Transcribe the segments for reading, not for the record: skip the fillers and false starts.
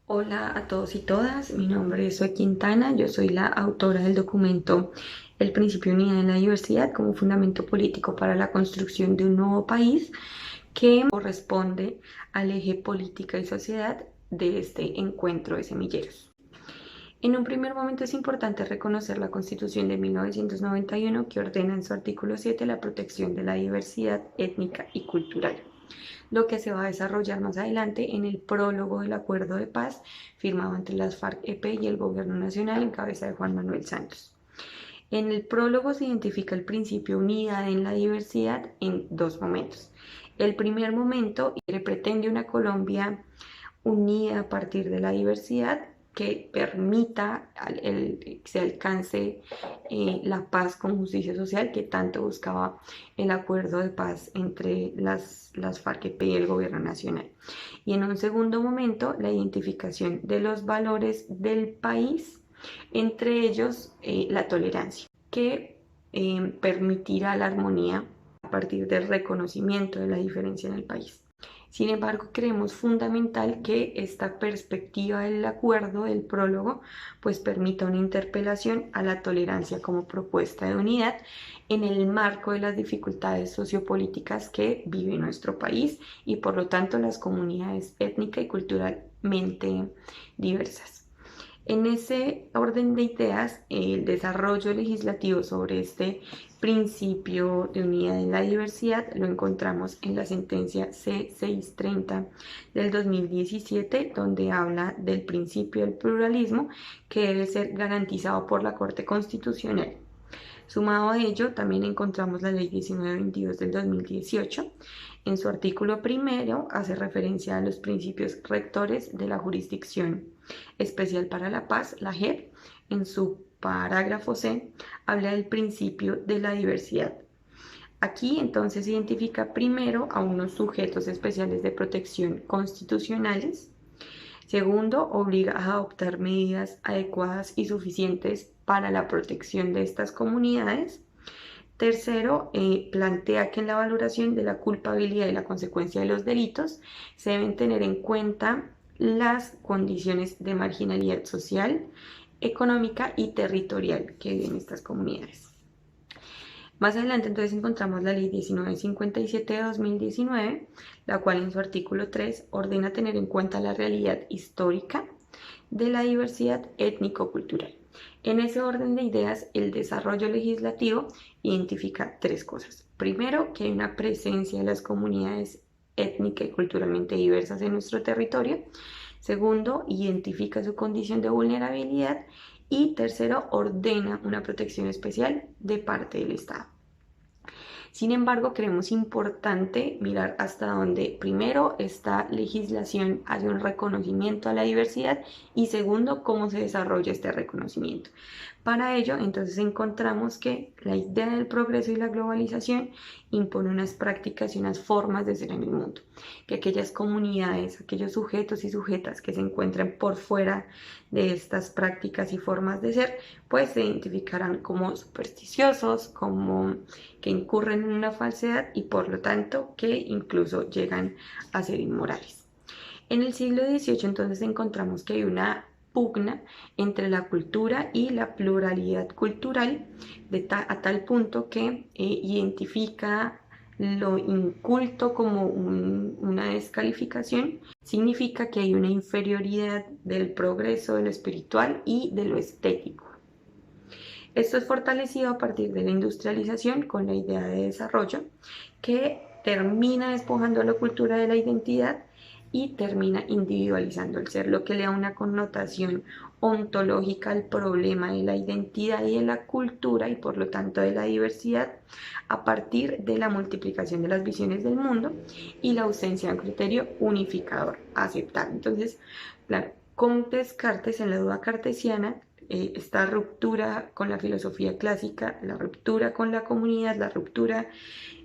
Hola a todos y todas, mi nombre es Zoe Quintana, yo soy la autora del documento El principio de unidad en la diversidad como fundamento político para la construcción de un nuevo país que corresponde al eje política y sociedad de este encuentro de semilleros. En un primer momento es importante reconocer la Constitución de 1991 que ordena en su artículo 7 la protección de la diversidad étnica y cultural, lo que se va a desarrollar más adelante en el prólogo del acuerdo de paz firmado entre las FARC-EP y el Gobierno Nacional en cabeza de Juan Manuel Santos. En el prólogo se identifica el principio unidad en la diversidad en dos momentos. El primer momento pretende una Colombia unida a partir de la diversidad que permita que se alcance la paz con justicia social que tanto buscaba el acuerdo de paz entre las FARC-EP y el gobierno nacional. Y en un segundo momento, la identificación de los valores del país, entre ellos la tolerancia, que permitirá la armonía a partir del reconocimiento de la diferencia en el país. Sin embargo, creemos fundamental que esta perspectiva del acuerdo, del prólogo, pues permita una interpelación a la tolerancia como propuesta de unidad en el marco de las dificultades sociopolíticas que vive nuestro país y por lo tanto las comunidades étnica y culturalmente diversas. En ese orden de ideas, el desarrollo legislativo sobre este principio de unidad en la diversidad lo encontramos en la sentencia C630 del 2017, donde habla del principio del pluralismo que debe ser garantizado por la Corte Constitucional. Sumado a ello, también encontramos la Ley 1922 del 2018. En su artículo primero hace referencia a los principios rectores de la Jurisdicción Especial para la Paz, la JEP. En su parágrafo C habla del principio de la diversidad. Aquí entonces se identifica primero a unos sujetos especiales de protección constitucionales. Segundo, obliga a adoptar medidas adecuadas y suficientes para la protección de estas comunidades. Tercero, plantea que en la valoración de la culpabilidad y la consecuencia de los delitos se deben tener en cuenta las condiciones de marginalidad social, económica y territorial que viven estas comunidades. Más adelante entonces encontramos la Ley 1957 de 2019, la cual en su artículo 3 ordena tener en cuenta la realidad histórica de la diversidad étnico-cultural. En ese orden de ideas, el desarrollo legislativo identifica tres cosas. Primero, que hay una presencia de las comunidades étnicas y culturalmente diversas en nuestro territorio. Segundo, identifica su condición de vulnerabilidad. Y tercero, ordena una protección especial de parte del Estado. Sin embargo, creemos importante mirar hasta dónde, primero, esta legislación hace un reconocimiento a la diversidad y segundo, cómo se desarrolla este reconocimiento. Para ello, entonces encontramos que la idea del progreso y la globalización impone unas prácticas y unas formas de ser en el mundo, que aquellas comunidades, aquellos sujetos y sujetas que se encuentren por fuera de estas prácticas y formas de ser, pues se identificarán como supersticiosos, como que incurren en una falsedad y por lo tanto que incluso llegan a ser inmorales. En el siglo XVIII entonces encontramos que hay una pugna entre la cultura y la pluralidad cultural a tal punto que identifica lo inculto como una descalificación, significa que hay una inferioridad del progreso de lo espiritual y de lo estético. Esto es fortalecido a partir de la industrialización con la idea de desarrollo que termina despojando a la cultura de la identidad y termina individualizando el ser, lo que le da una connotación ontológica al problema de la identidad y de la cultura y por lo tanto de la diversidad a partir de la multiplicación de las visiones del mundo y la ausencia de un criterio unificador aceptable. Entonces, claro, con Descartes en la duda cartesiana esta ruptura con la filosofía clásica, la ruptura con la comunidad, la ruptura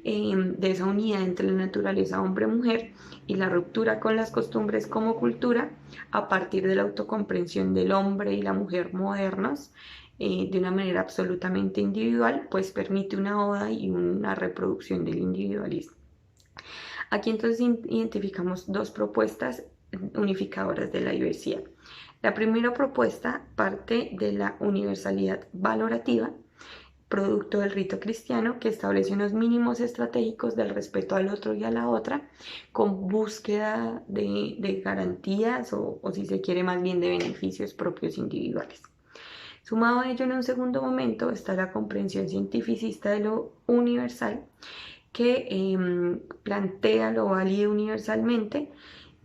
de esa unidad entre la naturaleza hombre-mujer y la ruptura con las costumbres como cultura a partir de la autocomprensión del hombre y la mujer modernos de una manera absolutamente individual, pues permite una oda y una reproducción del individualismo. Aquí entonces identificamos dos propuestas unificadoras de la diversidad. La primera propuesta parte de la universalidad valorativa, producto del rito cristiano, que establece unos mínimos estratégicos del respeto al otro y a la otra, con búsqueda de garantías o si se quiere más bien de beneficios propios individuales. Sumado a ello, en un segundo momento está la comprensión cientificista de lo universal, que plantea lo válido universalmente,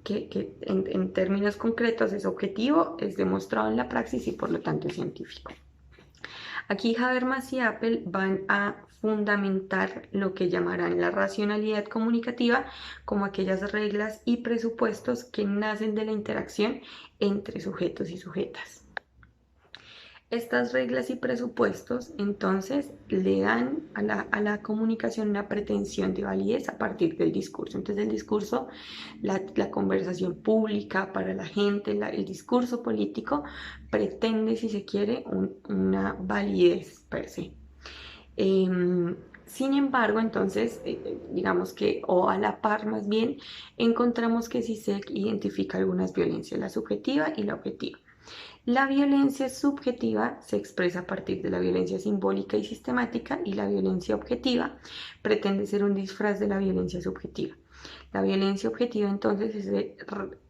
que en términos concretos es objetivo, es demostrado en la praxis y por lo tanto es científico. Aquí Habermas y Apple van a fundamentar lo que llamarán la racionalidad comunicativa como aquellas reglas y presupuestos que nacen de la interacción entre sujetos y sujetas. Estas reglas y presupuestos entonces le dan a la comunicación una pretensión de validez a partir del discurso. Entonces el discurso, la conversación pública para la gente, el discurso político pretende, si se quiere, una validez per se. Sin embargo, entonces, digamos que, o a la par más bien, encontramos que sí se identifica algunas violencias, la subjetiva y la objetiva. La violencia subjetiva se expresa a partir de la violencia simbólica y sistemática, y la violencia objetiva pretende ser un disfraz de la violencia subjetiva. La violencia objetiva entonces es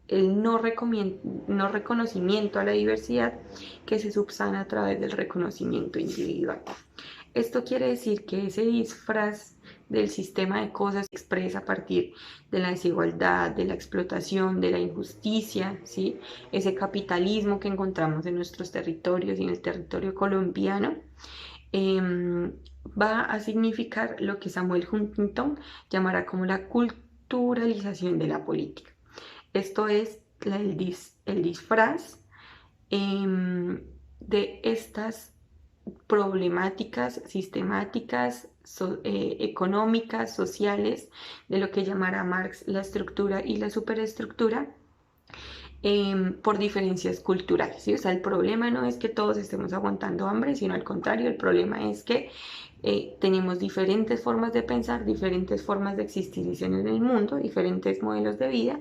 el no reconocimiento a la diversidad que se subsana a través del reconocimiento individual. Esto quiere decir que ese disfraz del sistema de cosas se expresa a partir de la desigualdad, de la explotación, de la injusticia, ¿sí? Ese capitalismo que encontramos en nuestros territorios y en el territorio colombiano, va a significar lo que Samuel Huntington llamará como la culturalización de la política. Esto es el disfraz de estas problemáticas sistemáticas, económicas, sociales, de lo que llamará Marx la estructura y la superestructura, por diferencias culturales, ¿sí? O sea, el problema no es que todos estemos aguantando hambre, sino al contrario, el problema es que tenemos diferentes formas de pensar, diferentes formas de existir en el mundo, diferentes modelos de vida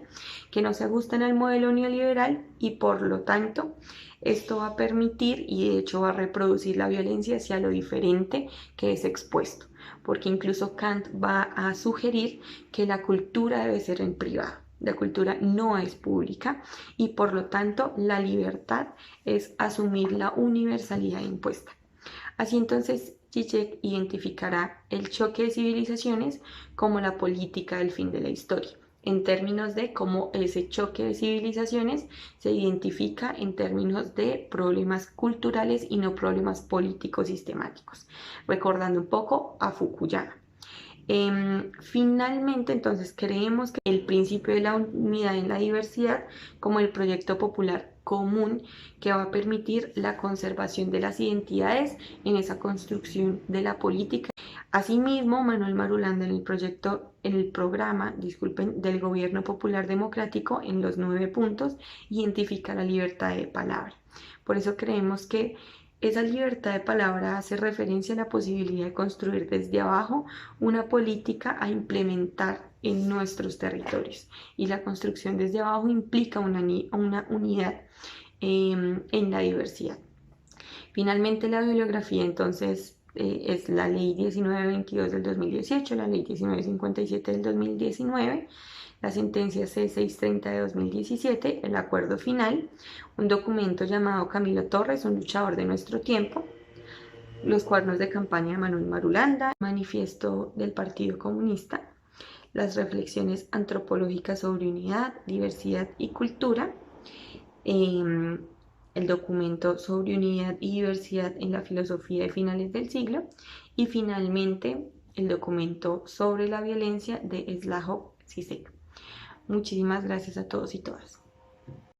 que no se ajustan al modelo neoliberal, y por lo tanto esto va a permitir y de hecho va a reproducir la violencia hacia lo diferente que es expuesto, porque incluso Kant va a sugerir que la cultura debe ser en privado. La cultura no es pública y por lo tanto la libertad es asumir la universalidad impuesta. Así entonces Zizek identificará el choque de civilizaciones como la política del fin de la historia, en términos de cómo ese choque de civilizaciones se identifica en términos de problemas culturales y no problemas políticos sistemáticos, recordando un poco a Fukuyama. Finalmente, entonces, creemos que el principio de la unidad en la diversidad como el proyecto popular común que va a permitir la conservación de las identidades en esa construcción de la política. Asimismo, Manuel Marulanda en el programa del Gobierno Popular Democrático, en los 9 puntos, identifica la libertad de palabra. Por eso creemos que esa libertad de palabra hace referencia a la posibilidad de construir desde abajo una política a implementar en nuestros territorios. Y la construcción desde abajo implica una unidad en la diversidad. Finalmente, la bibliografía entonces es la Ley 1922 del 2018, la Ley 1957 del 2019, la sentencia C630 de 2017, el acuerdo final, un documento llamado Camilo Torres, un luchador de nuestro tiempo, los cuadernos de campaña de Manuel Marulanda, manifiesto del Partido Comunista, las reflexiones antropológicas sobre unidad, diversidad y cultura, el documento sobre unidad y diversidad en la filosofía de finales del siglo, y finalmente el documento sobre la violencia de Slavoj Zizek. Muchísimas gracias a todos y todas.